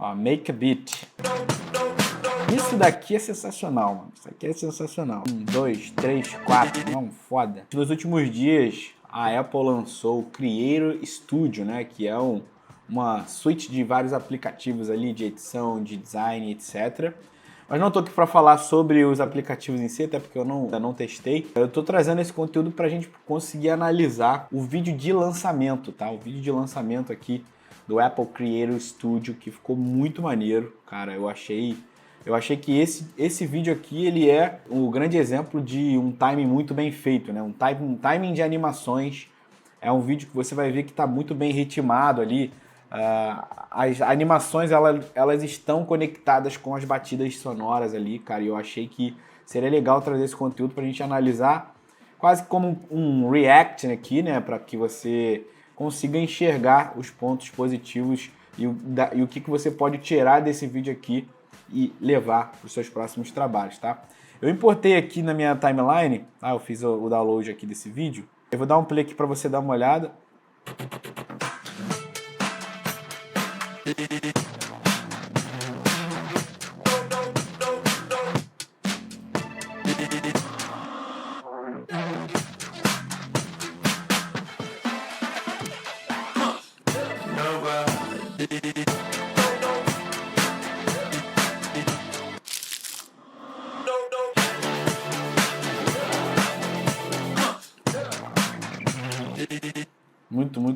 Ó, make a beat. Isso daqui é sensacional, mano. Isso aqui é sensacional. 1, 2, 3, 4. Não, foda. Nos últimos dias, a Apple lançou o Creator Studio, né? Que é uma suite de vários aplicativos ali de edição, de design, etc. Mas não tô aqui para falar sobre os aplicativos em si, até porque eu ainda não testei. Eu tô trazendo esse conteúdo pra gente conseguir analisar o vídeo de lançamento, tá? O vídeo de lançamento aqui do Apple Creator Studio, que ficou muito maneiro. Cara, eu achei que esse vídeo aqui, ele é um grande exemplo de um timing muito bem feito, né? Um timing de animações. É um vídeo que você vai ver que está muito bem ritmado ali. As animações, elas estão conectadas com as batidas sonoras ali, cara. E eu achei que seria legal trazer esse conteúdo para a gente analisar, quase como um react aqui, né? Para que você consiga enxergar os pontos positivos e o que você pode tirar desse vídeo aqui e levar para os seus próximos trabalhos, tá? Eu importei aqui na minha timeline, tá? Eu fiz o download aqui desse vídeo. Eu vou dar um play aqui para você dar uma olhada.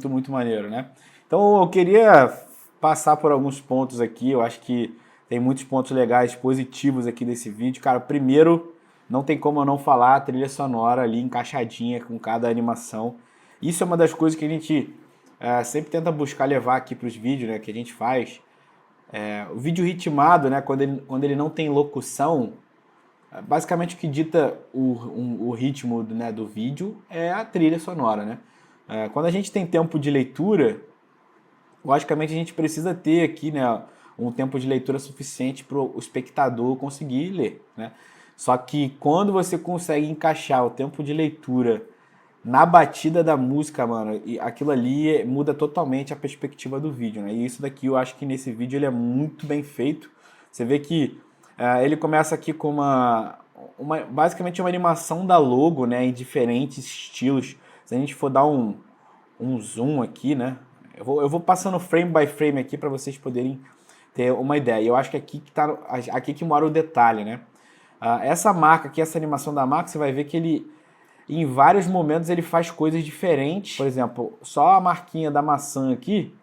Muito maneiro, né? Então eu queria passar por alguns pontos aqui. Eu acho que tem muitos pontos legais, positivos aqui desse vídeo. Cara, primeiro, não tem como eu não falar a trilha sonora ali encaixadinha com cada animação. Isso é uma das coisas que a gente sempre tenta buscar levar aqui para os vídeos, né, que a gente faz. O vídeo ritmado, né, quando ele não tem locução, basicamente o que dita o ritmo, né, do vídeo é a trilha sonora, né? Quando a gente tem tempo de leitura, logicamente a gente precisa ter aqui, né, um tempo de leitura suficiente para o espectador conseguir ler, né? Só que quando você consegue encaixar o tempo de leitura na batida da música, mano, e aquilo ali muda totalmente a perspectiva do vídeo, né? E isso daqui eu acho que nesse vídeo ele é muito bem feito. Você vê que ele começa aqui com basicamente uma animação da logo, né, em diferentes estilos. Se a gente for dar um zoom aqui, né? Eu vou passando frame by frame aqui para vocês poderem ter uma ideia. E eu acho que aqui que mora o detalhe, né? Essa marca aqui, essa animação da marca, você vai ver que ele, em vários momentos, ele faz coisas diferentes. Por exemplo, só a marquinha da maçã aqui,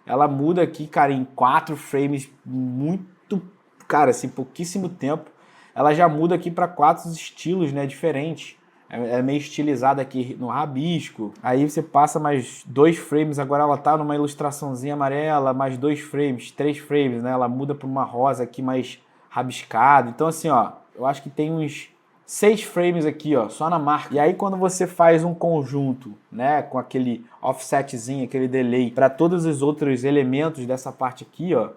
ela muda aqui, cara, em 4 frames muito, cara, assim, pouquíssimo tempo. Ela já muda aqui para 4 estilos, né, diferentes. É meio estilizada aqui no rabisco. Aí você passa mais 2 frames, agora ela tá numa ilustraçãozinha amarela, mais 2 frames, 3 frames, né? Ela muda para uma rosa aqui mais rabiscada. Então assim, ó, eu acho que tem uns 6 frames aqui, ó, só na marca. E aí quando você faz um conjunto, né, com aquele offsetzinho, aquele delay para todos os outros elementos dessa parte aqui, ó,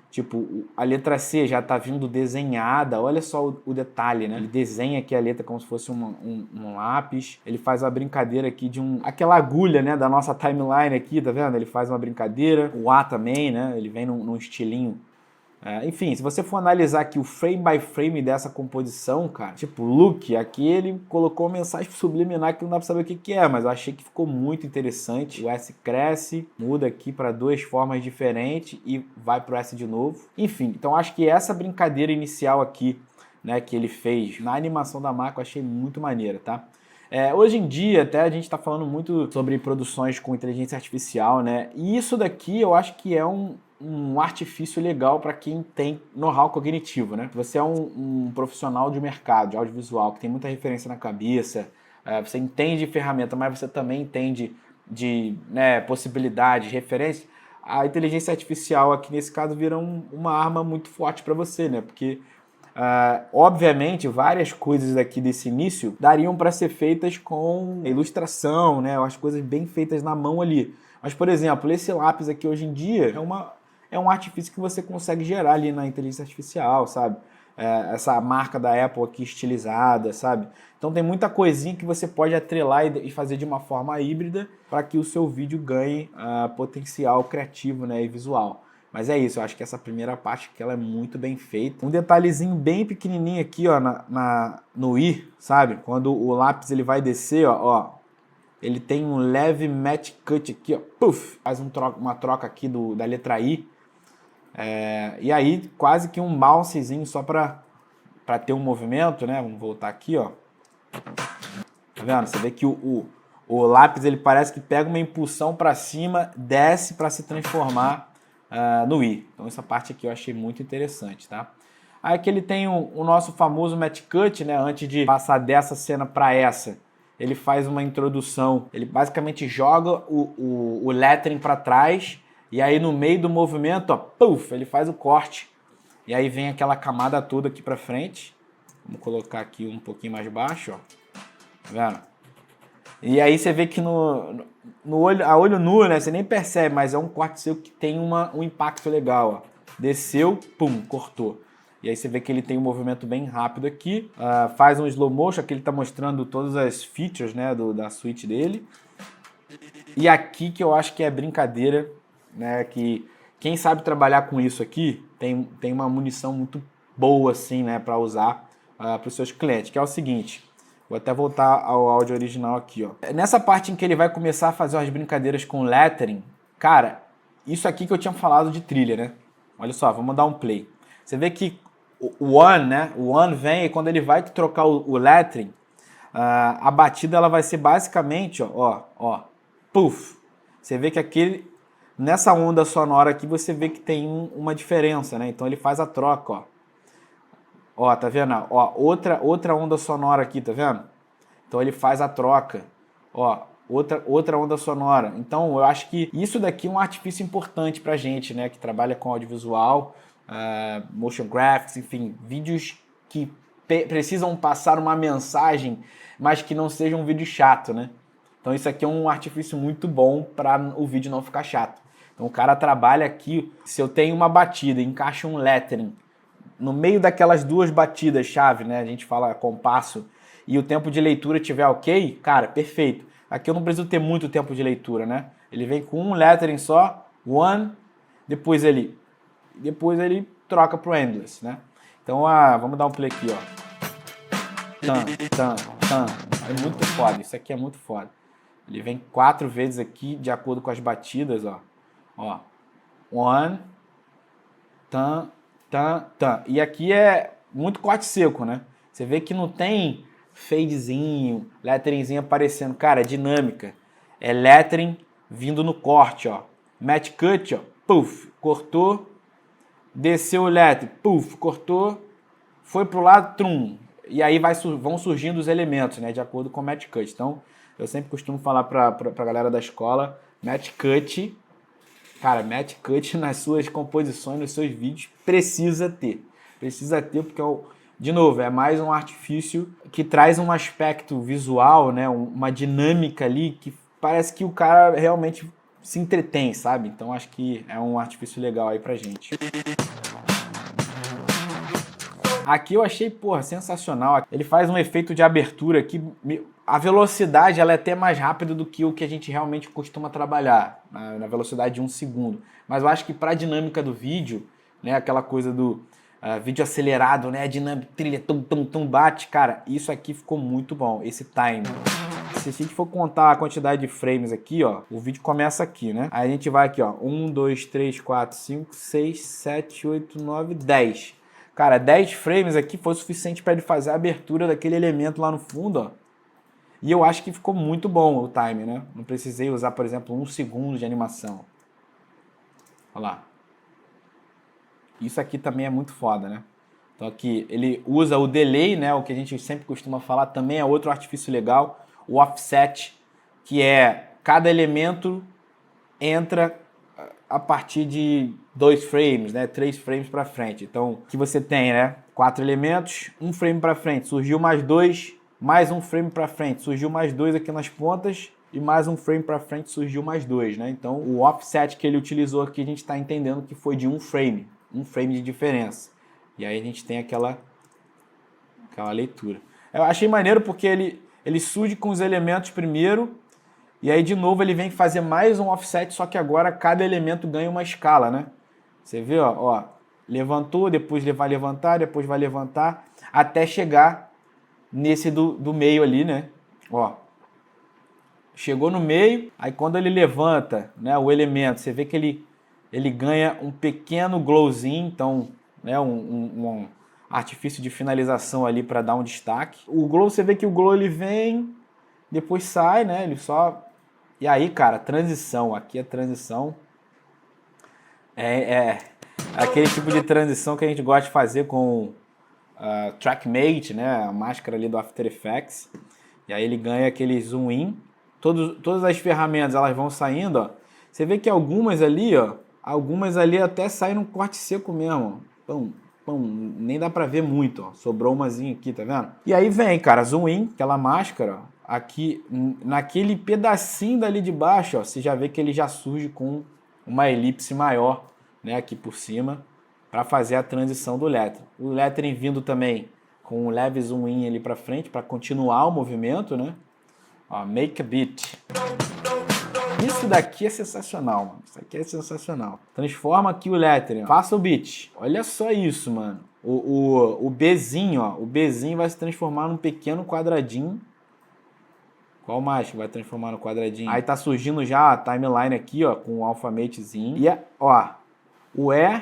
tipo, a letra C já tá vindo desenhada, olha só o detalhe, né? Ele desenha aqui a letra como se fosse um lápis, ele faz uma brincadeira aqui de aquela agulha, né, da nossa timeline aqui, tá vendo? Ele faz uma brincadeira, o A também, né, ele vem num estilinho. Enfim, se você for analisar aqui o frame by frame dessa composição, cara, tipo, Luke, aqui ele colocou uma mensagem subliminar que não dá pra saber o que é, mas eu achei que ficou muito interessante. O S cresce, muda aqui para 2 formas diferentes e vai pro S de novo. Enfim, então acho que essa brincadeira inicial aqui, né, que ele fez na animação da marca, eu achei muito maneira, tá? Hoje em dia, até a gente está falando muito sobre produções com inteligência artificial, né? E isso daqui eu acho que é um artifício legal para quem tem know-how cognitivo, né? Você é um profissional de mercado, de audiovisual, que tem muita referência na cabeça, você entende de ferramenta, mas você também entende de, né, possibilidades, referências. A inteligência artificial aqui nesse caso vira uma arma muito forte para você, né? Porque obviamente, várias coisas aqui desse início dariam para ser feitas com ilustração, né? As coisas bem feitas na mão ali. Mas, por exemplo, esse lápis aqui hoje em dia é um artifício que você consegue gerar ali na inteligência artificial, sabe? Essa marca da Apple aqui estilizada, sabe? Então tem muita coisinha que você pode atrelar e fazer de uma forma híbrida para que o seu vídeo ganhe potencial criativo, né, e visual. Mas é isso, eu acho que essa primeira parte que ela é muito bem feita. Um detalhezinho bem pequenininho aqui, ó, no I, sabe? Quando o lápis ele vai descer, ó, ele tem um leve match cut aqui, ó, puff, faz uma troca aqui da letra I. E aí quase que um bouncezinho só para ter um movimento, né? Vamos voltar aqui, ó. Tá vendo? Você vê que o lápis ele parece que pega uma impulsão para cima, desce para se transformar no I. Então essa parte aqui eu achei muito interessante, tá? Aí aqui ele tem o nosso famoso match cut, né? Antes de passar dessa cena para essa, ele faz uma introdução. Ele basicamente joga o lettering para trás e aí no meio do movimento, ó, puff, ele faz o corte. E aí vem aquela camada toda aqui para frente. Vamos colocar aqui um pouquinho mais baixo, ó. Tá vendo? E aí você vê que a olho nu, né, você nem percebe, mas é um corte seu que tem um impacto legal, ó. Desceu, pum, cortou. E aí você vê que ele tem um movimento bem rápido aqui, faz um slow motion, aqui ele está mostrando todas as features, né, da suite dele. E aqui que eu acho que é brincadeira, né, que quem sabe trabalhar com isso aqui tem uma munição muito boa assim, né, para usar para os seus clientes, que é o seguinte. Vou até voltar ao áudio original aqui, ó. Nessa parte em que ele vai começar a fazer umas brincadeiras com lettering, cara, isso aqui que eu tinha falado de trilha, né? Olha só, vamos dar um play. Você vê que o one, né? O one vem e quando ele vai trocar o lettering, a batida ela vai ser basicamente, ó, puff. Você vê que nessa onda sonora aqui você vê que tem uma diferença, né? Então ele faz a troca, ó. Ó, tá vendo? Ó, outra onda sonora aqui, tá vendo? Então ele faz a troca. Ó, outra onda sonora. Então eu acho que isso daqui é um artifício importante pra gente, né? Que trabalha com audiovisual, motion graphics, enfim, vídeos que precisam passar uma mensagem, mas que não seja um vídeo chato, né? Então isso aqui é um artifício muito bom para o vídeo não ficar chato. Então o cara trabalha aqui, se eu tenho uma batida, encaixa um lettering, no meio daquelas duas batidas chave, né? A gente fala compasso, e o tempo de leitura tiver ok, cara, perfeito. Aqui eu não preciso ter muito tempo de leitura, né? Ele vem com um lettering só, one, depois ele troca pro endless, né? Então, vamos dar um play aqui, ó. Tan. É muito foda, isso aqui é muito foda. Ele vem 4 vezes aqui, de acordo com as batidas, ó. Ó, one, tan. E aqui é muito corte seco, né? Você vê que não tem fadezinho, letteringzinho aparecendo. Cara, é dinâmica. É lettering vindo no corte, ó. Match cut, ó. Puff, cortou. Desceu o lettering. Puff, cortou. Foi pro lado, trum. E aí vão surgindo os elementos, né? De acordo com o match cut. Então, eu sempre costumo falar pra galera da escola, match cut... Cara, match cut nas suas composições, nos seus vídeos, precisa ter. Precisa ter porque, de novo, é mais um artifício que traz um aspecto visual, né? Uma dinâmica ali que parece que o cara realmente se entretém, sabe? Então acho que é um artifício legal aí pra gente. Aqui eu achei, porra, sensacional. Ele faz um efeito de abertura aqui. A velocidade ela é até mais rápida do que o que a gente realmente costuma trabalhar, na velocidade de 1 segundo. Mas eu acho que para a dinâmica do vídeo, né, aquela coisa do vídeo acelerado, né, a dinâmica, trilha, tum, bate, cara, isso aqui ficou muito bom, esse time. Se a gente for contar a quantidade de frames aqui, ó, o vídeo começa aqui, né? Aí a gente vai aqui, ó, 1, 2, 3, 4, 5, 6, 7, 8, 9, 10. Cara, 10 frames aqui foi o suficiente para ele fazer a abertura daquele elemento lá no fundo, ó. E eu acho que ficou muito bom o time, né? Não precisei usar, por exemplo, 1 segundo de animação. Olha lá. Isso aqui também é muito foda, né? Então aqui ele usa o delay, né? O que a gente sempre costuma falar, também é outro artifício legal. O offset, que é cada elemento entra a partir de 2 frames, né? 3 frames para frente. Então, que você tem, né? 4 elementos, 1 frame para frente, surgiu mais 2, mais 1 frame para frente, surgiu mais 2 aqui nas pontas e mais 1 frame para frente surgiu mais 2, né? Então, o offset que ele utilizou aqui, a gente está entendendo que foi de 1 frame de diferença. E aí a gente tem aquela leitura. Eu achei maneiro porque ele surge com os elementos primeiro. E aí, de novo, ele vem fazer mais um offset, só que agora cada elemento ganha uma escala, né? Você vê, ó, levantou, depois vai levantar, depois vai levantar, até chegar nesse do meio ali, né? Ó, chegou no meio, aí quando ele levanta, né, o elemento, você vê que ele ganha um pequeno glowzinho, então, né, um artifício de finalização ali para dar um destaque. O glow, você vê que o glow ele vem, depois sai, né, ele só... E aí, cara, transição, aqui a transição é aquele tipo de transição que a gente gosta de fazer com TrackMate, né, a máscara ali do After Effects. E aí ele ganha aquele zoom in. Todas as ferramentas elas vão saindo, ó. Você vê que algumas ali até saem num corte seco mesmo. Pum, pum, nem dá pra ver muito, ó. Sobrou umazinha aqui, tá vendo? E aí vem, cara, zoom in, aquela máscara, ó, aqui naquele pedacinho dali de baixo, ó, você já vê que ele já surge com uma elipse maior, né, aqui por cima, para fazer a transição do lettering. O lettering vindo também com um leve zoom in ali para frente, para continuar o movimento, né? Ó, make a beat. Isso daqui é sensacional, mano. Isso aqui é sensacional. Transforma aqui o lettering, ó. Faça o beat. Olha só isso, mano. O Bzinho, ó. O Bzinho vai se transformar num pequeno quadradinho. Qual mais que vai transformar no quadradinho? Aí tá surgindo já a timeline aqui, ó, com o alfabetezinho. E, ó, o E,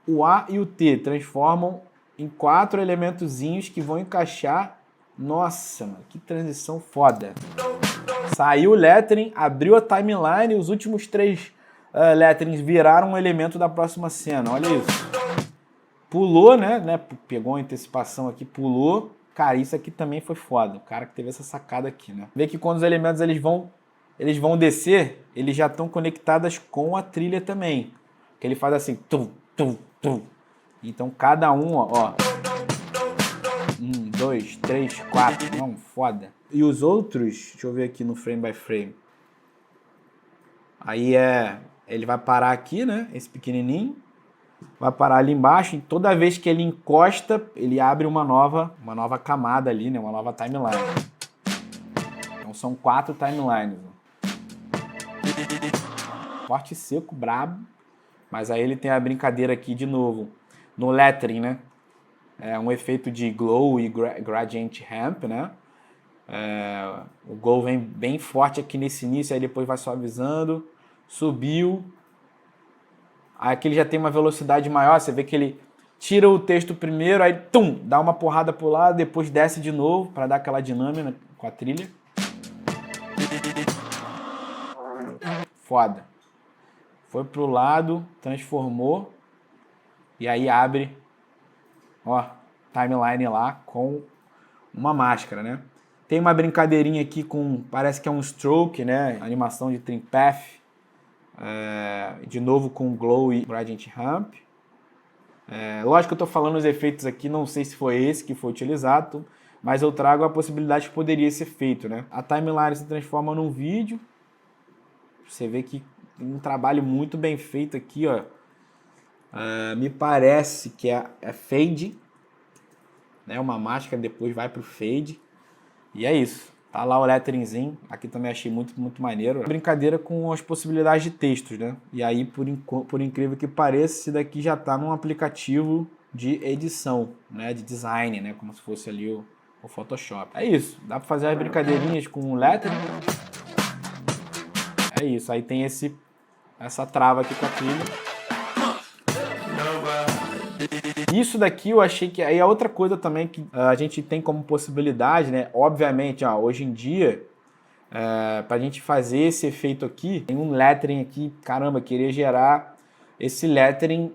o A e o T transformam em 4 elementozinhos que vão encaixar. Nossa, mano, que transição foda. Saiu o lettering, abriu a timeline e os últimos 3 letterings viraram um elemento da próxima cena. Olha isso. Pulou, né? Pegou uma antecipação aqui, pulou. Cara, isso aqui também foi foda. O cara que teve essa sacada aqui, né? Vê que quando os elementos eles vão descer, eles já estão conectados com a trilha também. Que ele faz assim, tum, tum, tum. Então cada um, ó. 1, 2, 3, 4. Não, foda. E os outros, deixa eu ver aqui no frame by frame. Aí ele vai parar aqui, né? Esse pequenininho. Vai parar ali embaixo e toda vez que ele encosta, ele abre uma nova camada ali, né? Uma nova timeline. Então são 4 timelines. Forte seco, brabo. Mas aí ele tem a brincadeira aqui de novo. No lettering, né? É um efeito de glow e gradient ramp, né? O glow vem bem forte aqui nesse início, aí depois vai suavizando. Subiu. Aí aqui ele já tem uma velocidade maior, você vê que ele tira o texto primeiro, aí tum, dá uma porrada pro lado, depois desce de novo para dar aquela dinâmica com a trilha. Foda. Foi pro lado, transformou e aí abre, ó, timeline lá com uma máscara, né? Tem uma brincadeirinha aqui com, parece que é um stroke, né? Animação de trim path. De novo com glow e gradient ramp. Lógico que eu estou falando os efeitos aqui, não sei se foi esse que foi utilizado, mas eu trago a possibilidade que poderia ser feito, né? A timeline se transforma num vídeo. Você vê que tem um trabalho muito bem feito aqui, ó. Me parece que é fade, né? Uma máscara, depois vai pro fade. E é isso. Tá lá o letteringzinho. Aqui também achei muito, muito maneiro. Brincadeira com as possibilidades de textos, né? E aí, por incrível que pareça, esse daqui já tá num aplicativo de edição, né? De design, né? Como se fosse ali o Photoshop. É isso. Dá pra fazer as brincadeirinhas com o lettering. É isso. Aí tem essa trava aqui com a trilha. Isso daqui eu achei que... Aí é outra coisa também que a gente tem como possibilidade, né? Obviamente, ó, hoje em dia, pra gente fazer esse efeito aqui, tem um lettering aqui, caramba, queria gerar esse lettering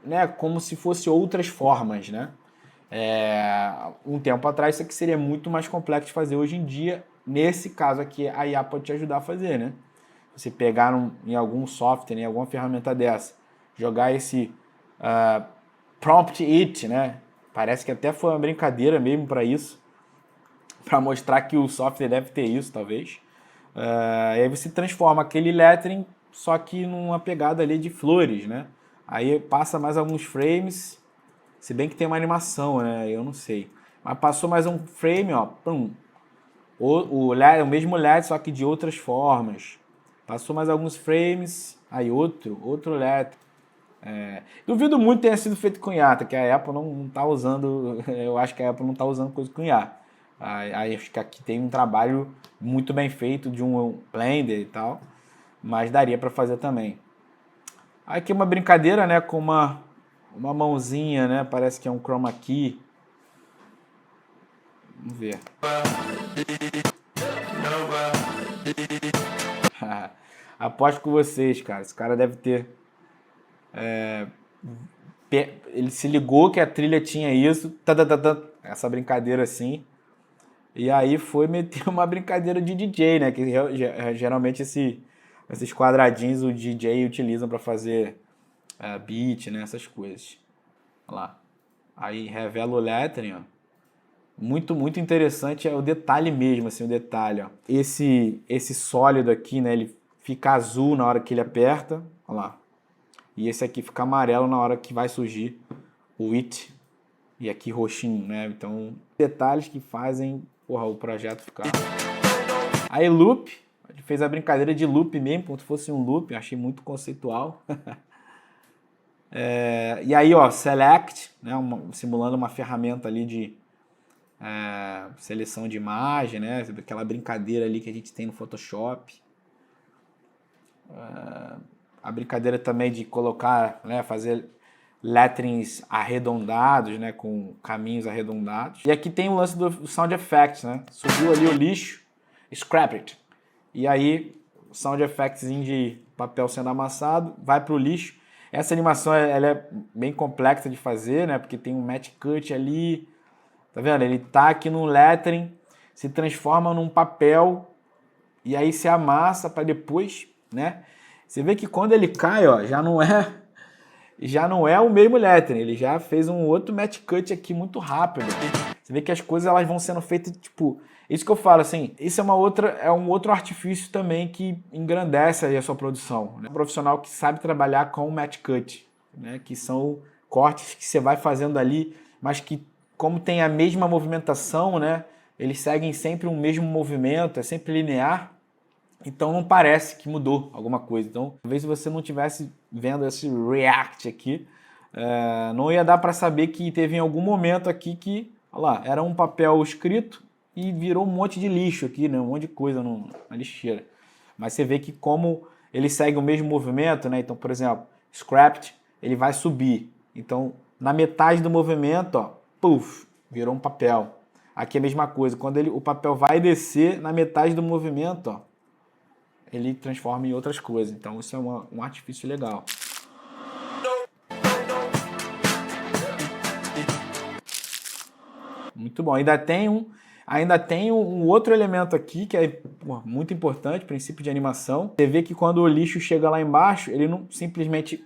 né, como se fosse outras formas, né? Um tempo atrás isso aqui seria muito mais complexo de fazer. Hoje em dia, nesse caso aqui, a IA pode te ajudar a fazer, né? Você pegar em algum software, em alguma ferramenta dessa, jogar esse... Prompt It, né? Parece que até foi uma brincadeira mesmo para isso, para mostrar que o software deve ter isso, talvez. E aí você transforma aquele lettering, só que numa pegada ali de flores, né? Aí passa mais alguns frames, se bem que tem uma animação, né? Eu não sei. Mas passou mais um frame, ó, pum. O mesmo lettering, só que de outras formas. Passou mais alguns frames, aí outro lettering. Duvido muito que tenha sido feito com IA, que a Apple não está usando, eu acho que a Apple não está usando coisa com IA. Aí acho que aqui tem um trabalho muito bem feito de um Blender e tal, mas daria para fazer também. Aqui uma brincadeira, né, com uma mãozinha, né, parece que é um chroma key. Vamos ver. Aposto com vocês, cara. Esse cara deve ter... ele se ligou que a trilha tinha isso, essa brincadeira assim. E aí foi meter uma brincadeira de DJ, né? Que geralmente esses quadradinhos o DJ utilizam para fazer beat, né? Essas coisas. Olha lá. Aí revela o lettering, ó. Muito, muito interessante é o detalhe mesmo, assim, o detalhe, ó. Esse sólido aqui, né? Ele fica azul na hora que ele aperta. Olha lá. E esse aqui fica amarelo na hora que vai surgir o it. E aqui roxinho, né? Então, detalhes que fazem, porra, o projeto ficar... Aí loop, ele fez a brincadeira de loop mesmo, como se fosse um loop, eu achei muito conceitual. E aí, ó, select, né? Simulando uma ferramenta ali de seleção de imagem, né? Aquela brincadeira ali que a gente tem no Photoshop. A brincadeira também de colocar, né, fazer letterings arredondados, né, com caminhos arredondados. E aqui tem o lance do sound effects, né? Subiu ali o lixo, scrap it. E aí, o sound effectzinho de papel sendo amassado, vai para o lixo. Essa animação ela é bem complexa de fazer, né? Porque tem um match cut ali. Tá vendo? Ele tá aqui no lettering, se transforma num papel e aí se amassa para depois, né? Você vê que quando ele cai, ó, já não é o mesmo lettering, ele já fez um outro match cut aqui muito rápido. Você vê que as coisas elas vão sendo feitas, tipo, isso que eu falo assim, isso é um outro artifício também que engrandece aí a sua produção, né? Um profissional que sabe trabalhar com match cut, né? Que são cortes que você vai fazendo ali, mas que como tem a mesma movimentação, né? Eles seguem sempre o mesmo movimento, é sempre linear. Então não parece que mudou alguma coisa. Então, talvez se você não estivesse vendo esse react aqui, não ia dar para saber que teve em algum momento aqui que, olha lá, era um papel escrito e virou um monte de lixo aqui, né? Um monte de coisa na lixeira. Mas você vê que como ele segue o mesmo movimento, né? Então, por exemplo, scrapped, ele vai subir. Então, na metade do movimento, ó, puff, virou um papel. Aqui é a mesma coisa. Quando o papel vai descer, na metade do movimento, ó, ele transforma em outras coisas. Então isso é um artifício legal. Muito bom. Ainda tem um outro elemento aqui que é muito importante, princípio de animação. Você vê que quando o lixo chega lá embaixo, ele não simplesmente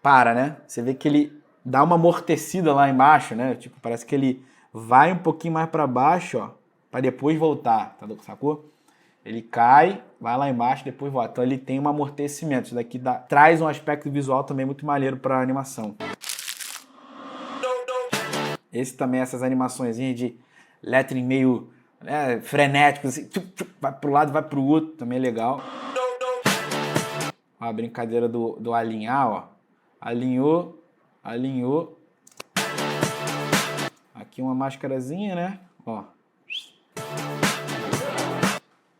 para, né? Você vê que ele dá uma amortecida lá embaixo, né? Tipo, parece que ele vai um pouquinho mais para baixo, ó, para depois voltar, tá, sacou? Ele cai, vai lá embaixo, depois volta. Então ele tem um amortecimento. Isso daqui traz um aspecto visual também muito maneiro para a animação. Esse também, essas animações de lettering meio frenéticos, assim, vai para o lado, vai para o outro, também é legal. Ó, a brincadeira do alinhar, ó. Alinhou. Aqui uma máscarazinha, né? Ó.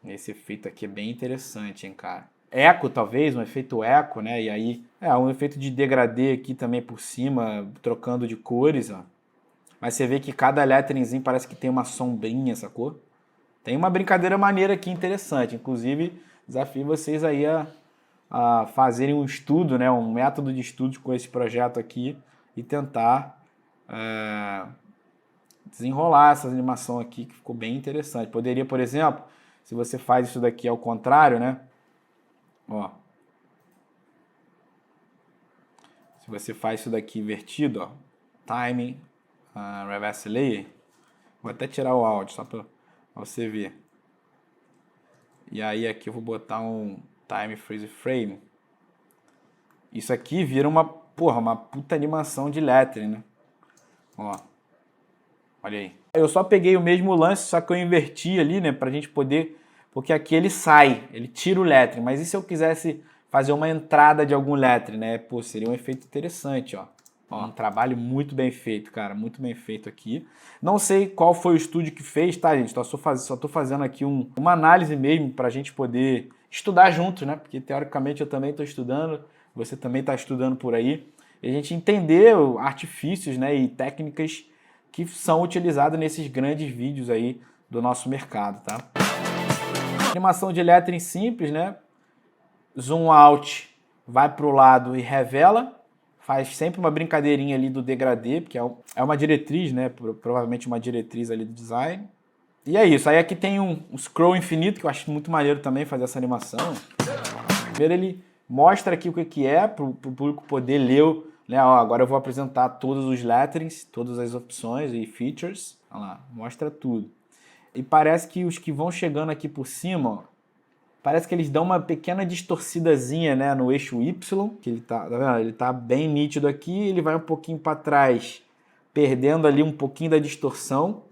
Esse efeito aqui é bem interessante, hein, cara. Eco, talvez, um efeito eco, né? E aí, um efeito de degradê aqui também por cima, trocando de cores, ó. Mas você vê que cada letteringzinho parece que tem uma sombrinha, sacou? Tem uma brincadeira maneira aqui interessante. Inclusive, desafio vocês aí a fazerem um estudo, né? Um método de estudo com esse projeto aqui e tentar desenrolar essa animação aqui, que ficou bem interessante. Poderia, por exemplo... Se você faz isso daqui ao contrário, né? Ó. Se você faz isso daqui invertido, ó. Timing, reverse layer. Vou até tirar o áudio, só para você ver. E aí aqui eu vou botar um time freeze frame. Isso aqui vira uma puta animação de lettering, né? Ó. Olha aí. Eu só peguei o mesmo lance, só que eu inverti ali, né, pra gente poder... Porque aqui ele sai, ele tira o lettering. Mas e se eu quisesse fazer uma entrada de algum lettering, né? Pô, seria um efeito interessante, ó. Ó, um trabalho muito bem feito, cara, muito bem feito aqui. Não sei qual foi o estúdio que fez, tá, gente? Só tô fazendo aqui uma análise mesmo pra gente poder estudar juntos, né? Porque teoricamente eu também tô estudando, você também tá estudando por aí. E a gente entender artifícios, né, e técnicas que são utilizadas nesses grandes vídeos aí do nosso mercado, tá? Animação de lettering simples, né? Zoom out, vai pro lado e revela. Faz sempre uma brincadeirinha ali do degradê, porque é uma diretriz, né? Provavelmente uma diretriz ali do design. E é isso. Aí aqui tem um scroll infinito, que eu acho muito maneiro também fazer essa animação. Primeiro ele mostra aqui o que é, para o público poder ler, né? Ó, agora eu vou apresentar todos os letterings, todas as opções e features. Olha lá, mostra tudo. E parece que os que vão chegando aqui por cima, ó, parece que eles dão uma pequena distorcidazinha, né, no eixo Y, que ele tá vendo? Ele tá bem nítido aqui, ele vai um pouquinho para trás, perdendo ali um pouquinho da distorção.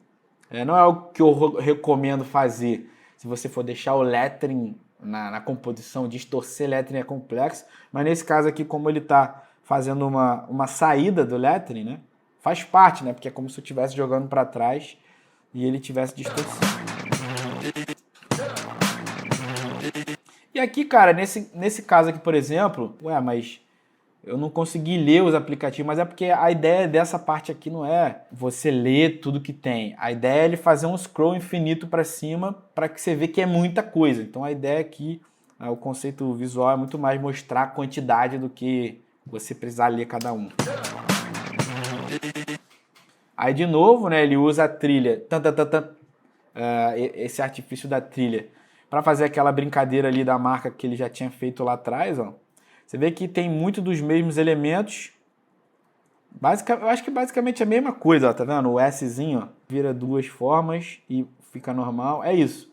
Não é algo que eu recomendo fazer se você for deixar o lettering na composição. Distorcer lettering é complexo, mas nesse caso aqui, como ele tá fazendo uma saída do lettering, né, faz parte, né, porque é como se eu estivesse jogando para trás e ele tivesse distorção. E aqui, cara, nesse caso aqui, por exemplo, mas eu não consegui ler os aplicativos, mas é porque a ideia dessa parte aqui não é você ler tudo que tem. A ideia é ele fazer um scroll infinito para cima para que você vê que é muita coisa. Então a ideia aqui, o conceito visual é muito mais mostrar a quantidade do que você precisar ler cada um. Aí de novo, né, ele usa a trilha, esse artifício da trilha, para fazer aquela brincadeira ali da marca que ele já tinha feito lá atrás, ó. Você vê que tem muito dos mesmos elementos. Eu acho que basicamente é a mesma coisa, ó, tá vendo? O Szinho, ó, vira duas formas e fica normal. É isso.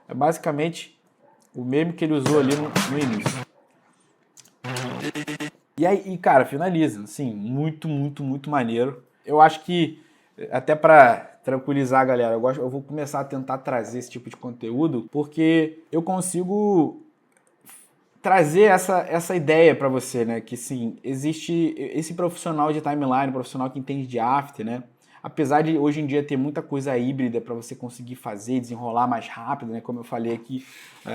É basicamente o mesmo que ele usou ali no início. E aí, cara, finaliza. Assim, muito, muito, muito maneiro. Eu acho que, até para tranquilizar a galera, eu vou começar a tentar trazer esse tipo de conteúdo, porque eu consigo trazer essa ideia para você, né? Que sim, existe esse profissional de timeline, profissional que entende de after, né? Apesar de hoje em dia ter muita coisa híbrida para você conseguir fazer, desenrolar mais rápido, né? Como eu falei aqui,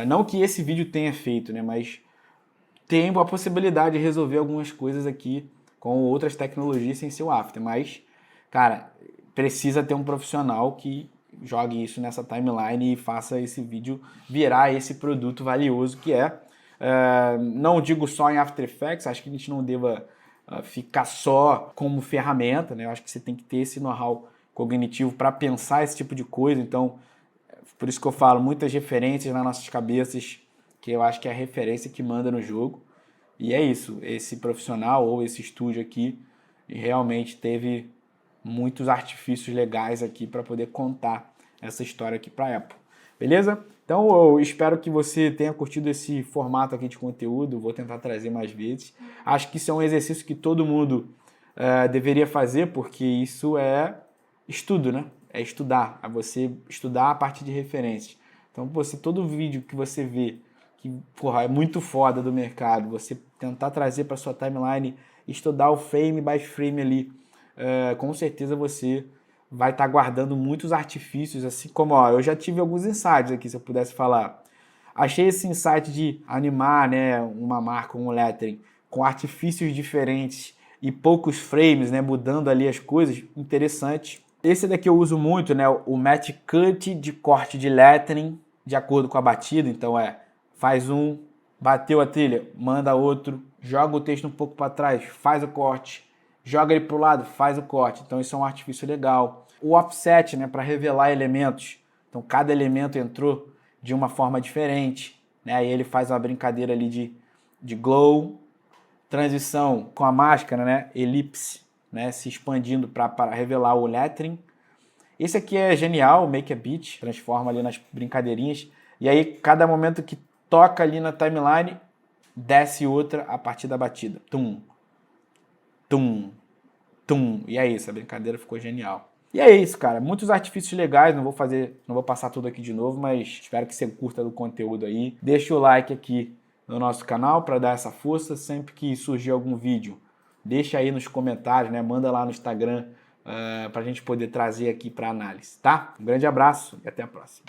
não que esse vídeo tenha feito, né? Mas tem a possibilidade de resolver algumas coisas aqui com outras tecnologias sem ser o after. Mas, cara, precisa ter um profissional que jogue isso nessa timeline e faça esse vídeo virar esse produto valioso que é. Não digo só em After Effects, acho que a gente não deva ficar só como ferramenta, né? Eu acho que você tem que ter esse know-how cognitivo para pensar esse tipo de coisa. Então, por isso que eu falo, muitas referências nas nossas cabeças, que eu acho que é a referência que manda no jogo. E é isso, esse profissional ou esse estúdio aqui realmente teve muitos artifícios legais aqui para poder contar essa história aqui para a Apple. Beleza? Então eu espero que você tenha curtido esse formato aqui de conteúdo, vou tentar trazer mais vezes. Acho que isso é um exercício que todo mundo deveria fazer, porque isso é estudo, né? É estudar, é você estudar a partir de referências. Então todo vídeo que você vê que porra, é muito foda do mercado, você tentar trazer para sua timeline, estudar o frame by frame ali, com certeza você vai estar guardando muitos artifícios, assim como, ó, eu já tive alguns insights aqui, se eu pudesse falar. Achei esse insight de animar, né, uma marca, um lettering, com artifícios diferentes e poucos frames, né, mudando ali as coisas, interessante. Esse daqui eu uso muito, né, o match cut de corte de lettering, de acordo com a batida, então faz um, bateu a trilha, manda outro, joga o texto um pouco para trás, faz o corte, joga ele para o lado, faz o corte. Então isso é um artifício legal. O offset, né, para revelar elementos. Então cada elemento entrou de uma forma diferente, né? Aí ele faz uma brincadeira ali de glow, transição com a máscara, né, elipse, né, se expandindo para revelar o lettering. Esse aqui é genial, o Make a Beat, transforma ali nas brincadeirinhas. E aí cada momento que toca ali na timeline, desce outra a partir da batida. Tum, tum, tum. E é isso, a brincadeira ficou genial. E é isso, cara. Muitos artifícios legais, não vou passar tudo aqui de novo, mas espero que você curta do conteúdo aí. Deixa o like aqui no nosso canal para dar essa força. Sempre que surgir algum vídeo, deixa aí nos comentários, né? Manda lá no Instagram para a gente poder trazer aqui para análise, tá? Um grande abraço e até a próxima.